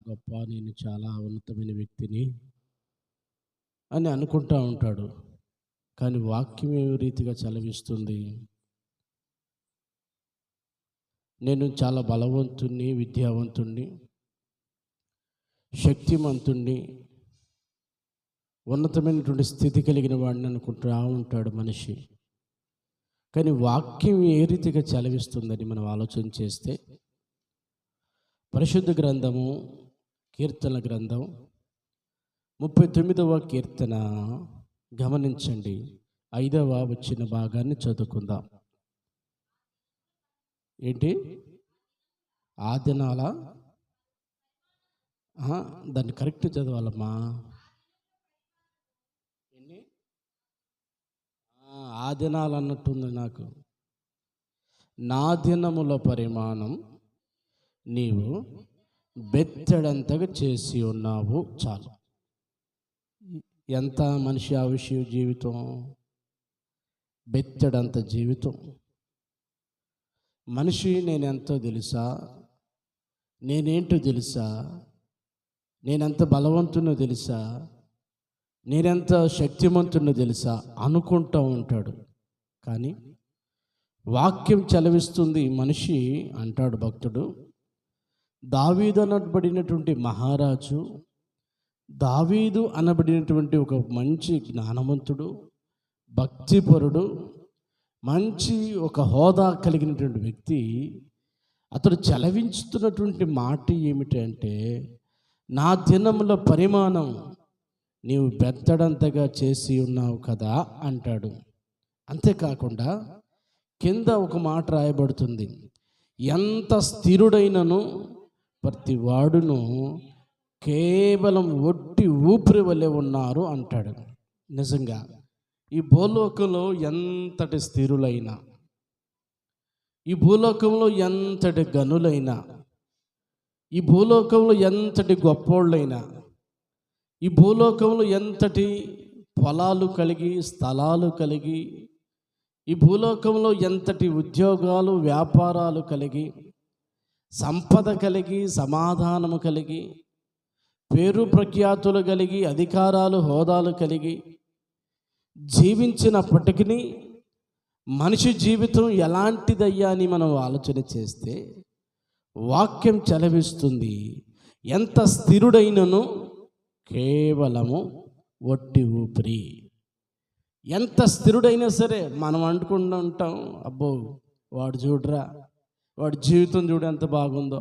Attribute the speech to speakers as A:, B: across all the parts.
A: గొప్ప, నేను చాలా ఉన్నతమైన వ్యక్తిని అని అనుకుంటూ ఉంటాడు. కానీ వాక్యం ఏ రీతిగా చలవిస్తుంది? నేను చాలా బలవంతుణ్ణి, విద్యావంతుణ్ణి, శక్తిమంతుణ్ణి, ఉన్నతమైనటువంటి స్థితి కలిగిన వాడిని అనుకుంటూ ఉంటాడు మనిషి. కానీ వాక్యం ఏ రీతిగా చలవిస్తుందని మనం ఆలోచన చేస్తే, పరిశుద్ధ గ్రంథము, కీర్తన గ్రంథం 39వ కీర్తన గమనించండి. 5వ వచ్చిన భాగాన్ని చదువుకుందాం. ఏంటి? ఆదినాల దాన్ని కరెక్ట్ చదవాలమ్మా. ఎన్ని ఆదినాలు అన్నట్టుంది నాకు. నా దినముల పరిమాణం నీవు బెత్తడంతగా చేసి ఉన్నావు. చాలు. ఎంత మనిషి ఆవిష్య జీవితం? బెత్తడంత జీవితం. మనిషి నేనెంతో తెలుసా, నేనేంటో తెలుసా, నేనెంత బలవంతునో తెలుసా, నేనెంత శక్తిమంతునో తెలుసా అనుకుంటూ ఉంటాడు. కానీ వాక్యం చలవిస్తుంది. మనిషి అంటాడు భక్తుడు, దావీదు అనబడినటువంటి మహారాజు, దావీదు అనబడినటువంటి ఒక మంచి జ్ఞానవంతుడు, భక్తిపరుడు, మంచి ఒక హోదా కలిగినటువంటి వ్యక్తి, అతడు చలవించుతున్నటువంటి మాట ఏమిటంటే, నా దినముల పరిమాణం నీవు బెత్తడంతగా చేసి ఉన్నావు కదా అంటాడు. అంతేకాకుండా కింద ఒక మాట రాయబడుతుంది, ఎంత స్థిరుడైనను ప్రతి వాడును కేవలం ఒట్టి ఊపిరి వలె ఉన్నారు అంటాడు. నిజంగా ఈ భూలోకంలో ఎంతటి స్థిరులైనా, ఈ భూలోకంలో ఎంతటి గనులైనా, ఈ భూలోకంలో ఎంతటి గొప్పోళ్ళైనా, ఈ భూలోకంలో ఎంతటి పొలాలు కలిగి, స్థలాలు కలిగి, ఈ భూలోకంలో ఎంతటి ఉద్యోగాలు, వ్యాపారాలు కలిగి, సంపద కలిగి, సమాధానము కలిగి, పేరు ప్రఖ్యాతులు కలిగి, అధికారాలు, హోదాలు కలిగి జీవించినప్పటికీ మనిషి జీవితం ఎలాంటిదయ్యా అని మనం ఆలోచన చేస్తే వాక్యం చలవిస్తుంది, ఎంత స్థిరుడైనను కేవలము ఒట్టి ఊపిరి. ఎంత స్థిరుడైనా సరే మనం అనుకుంటూ ఉంటాం, అబ్బో వాడు చూడరా, వాడి జీవితం చూడు ఎంత బాగుందో,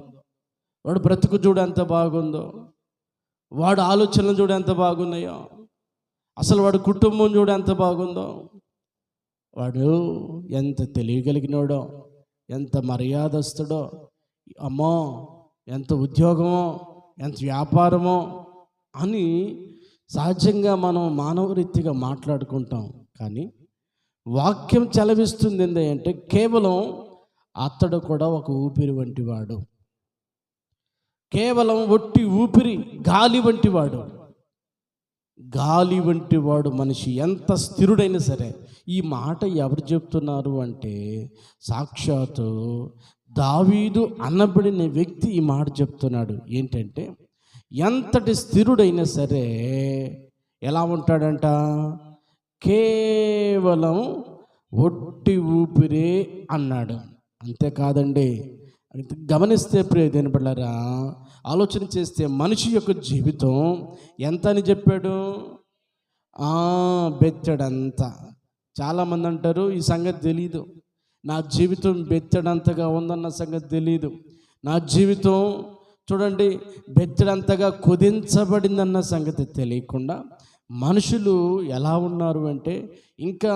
A: వాడు బ్రతుకు చూడు ఎంత బాగుందో, వాడు ఆలోచనలు చూడు ఎంత బాగున్నాయో, అసలు వాడు కుటుంబం చూడు ఎంత బాగుందో, వాడు ఎంత తెలియగలిగినాడో, ఎంత మర్యాదస్తుడో, అమ్మో ఎంత ఉద్యోగమో, ఎంత వ్యాపారమో అని సహజంగా మనం మానవ రీతిగా మాట్లాడుకుంటాం. కానీ వాక్యం చలవిస్తుంది ఏంటంటే, కేవలం అతడు కూడా ఒక ఊపిరి వంటి వాడు, కేవలం ఒట్టి ఊపిరి, గాలి వంటి వాడు, గాలి వంటి వాడు మనిషి ఎంత స్థిరుడైనా సరే. ఈ మాట ఎవరు చెప్తున్నారు అంటే, సాక్షాత్తు దావీదు అనబడిన వ్యక్తి ఈ మాట చెప్తున్నాడు. ఏంటంటే, ఎంతటి స్థిరుడైనా సరే ఎలా ఉంటాడంట? కేవలం ఒట్టి ఊపిరే అన్నాడు. అంతేకాదండి, గమనిస్తే ప్రియ దేనిపడ్డారా, ఆలోచన చేస్తే మనిషి యొక్క జీవితం ఎంత అని చెప్పాడు? బెత్తడంతా. చాలామంది అంటారు, ఈ సంగతి తెలీదు, నా జీవితం బెత్తడంతగా ఉందన్న సంగతి తెలీదు, నా జీవితం చూడండి బెత్తడంతగా కుదించబడిందన్న సంగతి తెలియకుండా మనుషులు ఎలా ఉన్నారు అంటే, ఇంకా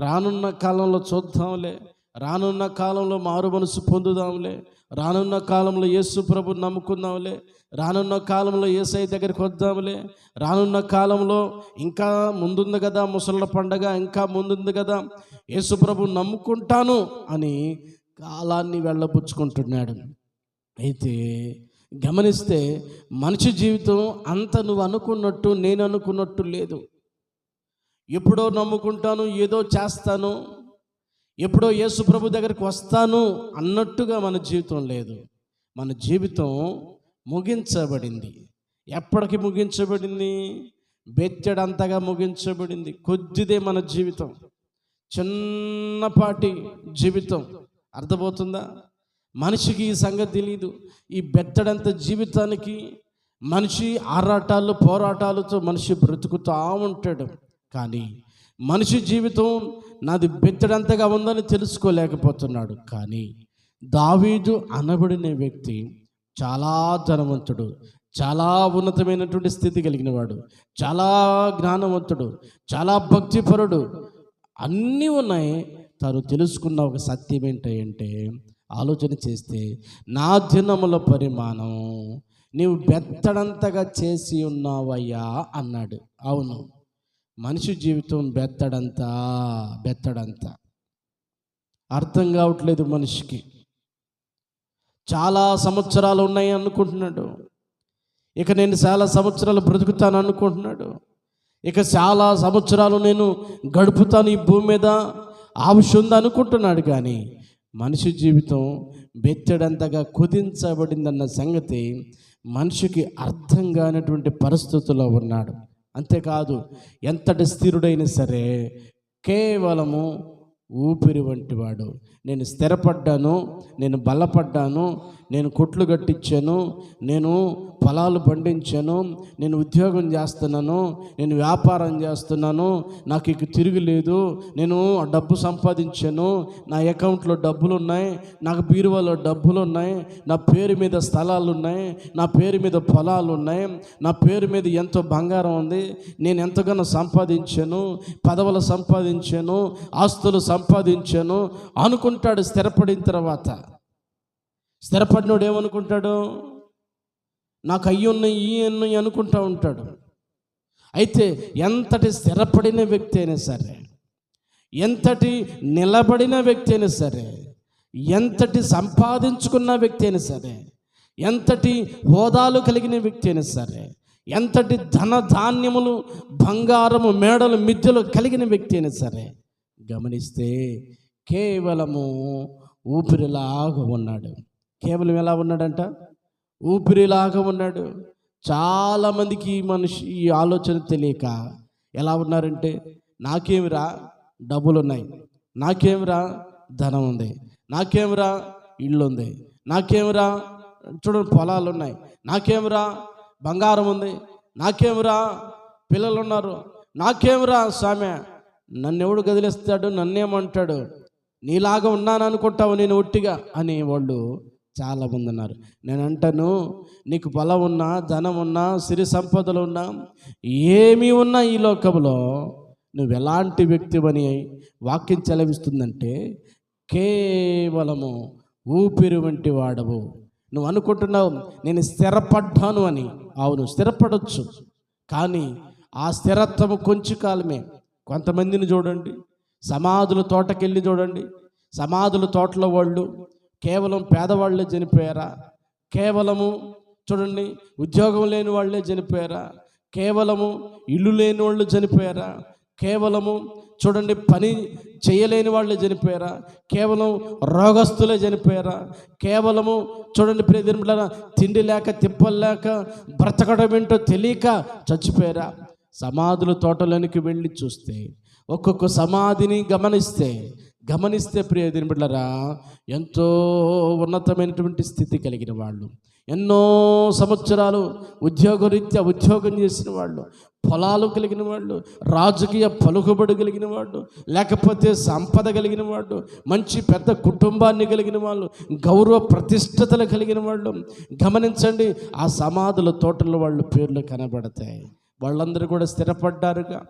A: రానున్న కాలంలో చూద్దాంలే, రానున్న కాలంలో మారు మనసు పొందుదాంలే, రానున్న కాలంలో యేసు ప్రభుని నమ్ముకుందాంలే, రానున్న కాలంలో యేసయ్య దగ్గరికి వద్దాంలే, రానున్న కాలంలో ఇంకా ముందుంది కదా ముసళ్ళ పండగ, ఇంకా ముందుంది కదా యేసు ప్రభుని నమ్ముకుంటాను అని కాలాన్ని వెళ్ళబుచ్చుకుంటున్నాడు. అయితే గమనిస్తే మనిషి జీవితం అంత నువ్వు అనుకున్నట్టు, నేను అనుకున్నట్టు లేదు. ఎప్పుడో నమ్ముకుంటాను, ఏదో చేస్తాను, ఎప్పుడో యేసు ప్రభు దగ్గరికి వస్తాను అన్నట్టుగా మన జీవితం లేదు. మన జీవితం ముగించబడింది. ఎప్పటికి ముగించబడింది? బెత్తడంతగా ముగించబడింది. కొద్దిదే మన జీవితం, చిన్నపాటి జీవితం. అర్థమవుతుందా? మనిషికి ఈ సంగతి తెలియదు. ఈ బెత్తడంత జీవితానికి మనిషి ఆరాటాలు పోరాటాలతో మనిషి బ్రతుకుతూ ఉంటాడు. కానీ మనిషి జీవితం నాది బెత్తడంతగా ఉందని తెలుసుకోలేకపోతున్నాడు. కానీ దావీదు అనబడిన వ్యక్తి చాలా ధనవంతుడు, చాలా ఉన్నతమైనటువంటి స్థితి కలిగిన వాడు, చాలా జ్ఞానవంతుడు, చాలా భక్తిపరుడు, అన్నీ ఉన్నాయి. తను తెలుసుకున్న ఒక సత్యం ఏంటంటే, ఆలోచన చేస్తే నా దినముల పరిమాణం నీవు బెత్తడంతగా చేసి ఉన్నావయ్యా అన్నాడు. అవును, మనిషి జీవితం బెత్తడంతా. అర్థం కావట్లేదు మనిషికి. చాలా సంవత్సరాలు ఉన్నాయి అనుకుంటున్నాడు. ఇక నేను చాలా సంవత్సరాలు బ్రతుకుతాను అనుకుంటున్నాడు. ఇక చాలా సంవత్సరాలు నేను గడుపుతాను ఈ భూమి మీద, ఆవిష ఉంది అనుకుంటున్నాడు. కానీ మనిషి జీవితం బెత్తడంతగా కుదించబడిందన్న సంగతి మనిషికి అర్థం కానటువంటి పరిస్థితుల్లో ఉన్నాడు. అంతేకాదు, ఎంతటి స్థిరుడైనా సరే కేవలము ఊపిరి వంటి వాడు. నేను స్థిరపడ్డాను, నేను బలపడ్డాను, నేను కొట్లు కట్టించాను, నేను పొలాలు పండించాను, నేను ఉద్యోగం చేస్తున్నాను, నేను వ్యాపారం చేస్తున్నాను, నాకు ఇక తిరుగులేదు, నేను డబ్బు సంపాదించాను, నా అకౌంట్లో డబ్బులు ఉన్నాయి, నాకు బీరువాలో డబ్బులు ఉన్నాయి, నా పేరు మీద స్థలాలు ఉన్నాయి, నా పేరు మీద పొలాలు ఉన్నాయి, నా పేరు మీద ఎంతో బంగారం ఉంది, నేను ఎంతగానో సంపాదించాను, పదవులు సంపాదించాను, ఆస్తులు సంపాదించాను అనుకుంటాడు. స్థిరపడిన తర్వాత స్థిరపడినోడు ఏమనుకుంటాడు? నాకు అయ్యున్నాయి ఈ ఉన్నాయి అనుకుంటా ఉంటాడు. అయితే ఎంతటి స్థిరపడిన వ్యక్తి అయినా సరే, ఎంతటి నిలబడిన వ్యక్తి అయినా సరే, ఎంతటి సంపాదించుకున్న వ్యక్తి అయినా సరే, ఎంతటి హోదాలు కలిగిన వ్యక్తి అయినా సరే, ఎంతటి ధన ధాన్యములు బంగారము మేడలు మిద్దెలు కలిగిన వ్యక్తి అయినా సరే గమనిస్తే కేవలము ఊపిరిలాగా ఉన్నాడు. కేవలం ఎలా ఉన్నాడంట? ఊపిరిలాగా ఉన్నాడు. చాలామందికి ఈ ఆలోచన తెలియక ఎలా ఉన్నారంటే, నాకేమిరా డబ్బులు ఉన్నాయి, నాకేమిరా ధనం ఉంది, నాకేమిరా ఇల్లు ఉంది, నాకేమిరా చూడండి పొలాలు ఉన్నాయి, నాకేమిరా బంగారం ఉంది, నాకేమిరా పిల్లలు ఉన్నారు, నాకేమిరా స్వామి, నన్ను ఎవడు గదిలేస్తాడు, నన్నేమంటాడు, నీలాగా ఉన్నాను అనుకుంటావు నేను ఒట్టిగా అని వాళ్ళు చాలామంది ఉన్నారు. నేను అంటాను, నీకు బలం ఉన్నా, ధనం ఉన్నా, సిరి సంపదలు ఉన్నా, ఏమీ ఉన్నా ఈ లోకంలో నువ్వు ఎలాంటి వ్యక్తివని వాక్యం చెలవిస్తుందంటే, కేవలము ఊపిరి వంటి వాడవు. నువ్వు అనుకుంటున్నావు నేను స్థిరపడ్డాను అని. అవును, స్థిరపడవచ్చు. కానీ ఆ స్థిరత్వము కొంచెం కాలమే. కొంతమందిని చూడండి, సమాధుల తోటకెళ్ళి చూడండి, సమాధుల తోటలో వాళ్ళు కేవలం పేదవాళ్ళే చనిపోయారా? కేవలము చూడండి ఉద్యోగం లేని వాళ్ళే చనిపోయారా? కేవలము ఇల్లు లేని వాళ్ళు చనిపోయారా? కేవలము చూడండి పని చేయలేని వాళ్ళే చనిపోయారా? కేవలం రోగస్తులే చనిపోయారా? కేవలము చూడండి ప్రియదినులారా, తిండి లేక తిప్పలు లేక బ్రతకడం ఏంటో తెలియక చచ్చిపోయారా? సమాధుల తోటలోనికి వెళ్ళి చూస్తే, ఒక్కొక్క సమాధిని గమనిస్తే ప్రియదినులారా, ఎంతో ఉన్నతమైనటువంటి స్థితి కలిగిన వాళ్ళు, ఎన్నో సంవత్సరాలు ఉద్యోగరీత్యా ఉద్యోగం చేసిన వాళ్ళు, పొలాలు కలిగిన వాళ్ళు, రాజకీయ పలుకుబడి కలిగిన వాళ్ళు, లేకపోతే సంపద కలిగిన వాళ్ళు, మంచి పెద్ద కుటుంబాన్ని కలిగిన వాళ్ళు, గౌరవ ప్రతిష్టతలు కలిగిన వాళ్ళు, గమనించండి ఆ సమాధుల తోటలో వాళ్ళు పేర్లు కనబడతాయి. వాళ్ళందరూ కూడా స్థిరపడ్డారుగా,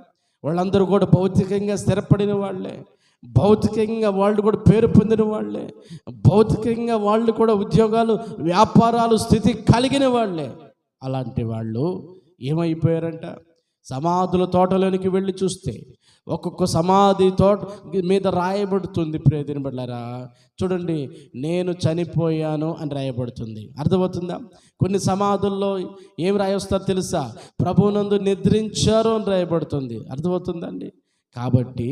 A: వాళ్ళందరూ కూడా భౌతికంగా స్థిరపడిన వాళ్ళే, భౌతికంగా వాళ్ళు కూడా పేరు పొందిన వాళ్ళే, భౌతికంగా వాళ్ళు కూడా ఉద్యోగాలు వ్యాపారాలు స్థితి కలిగిన వాళ్ళే. అలాంటి వాళ్ళు ఏమైపోయారంట? సమాధుల తోటలోనికి వెళ్ళి చూస్తే ఒక్కొక్క సమాధి తోట మీద రాయబడుతుంది ప్రియదినబడ్లారా, చూడండి నేను చనిపోయాను అని రాయబడుతుంది. అర్థమవుతుందా? కొన్ని సమాధుల్లో ఏం రాయొస్తారో తెలుసా? ప్రభువునందు నిద్రించారు అని రాయబడుతుంది. అర్థమవుతుందండి? కాబట్టి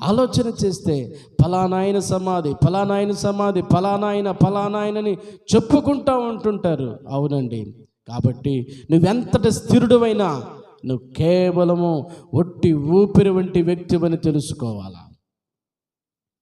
A: ఆలోచన చేస్తే ఫలానాయన సమాధి, ఫలానాయన సమాధి, ఫలానాయనని చెప్పుకుంటూ ఉంటుంటారు. అవునండి. కాబట్టి నువ్వెంతటి స్థిరుడువైనా నువ్వు కేవలము ఒట్టి ఊపిరి వంటి వ్యక్తివని తెలుసుకోవాలా.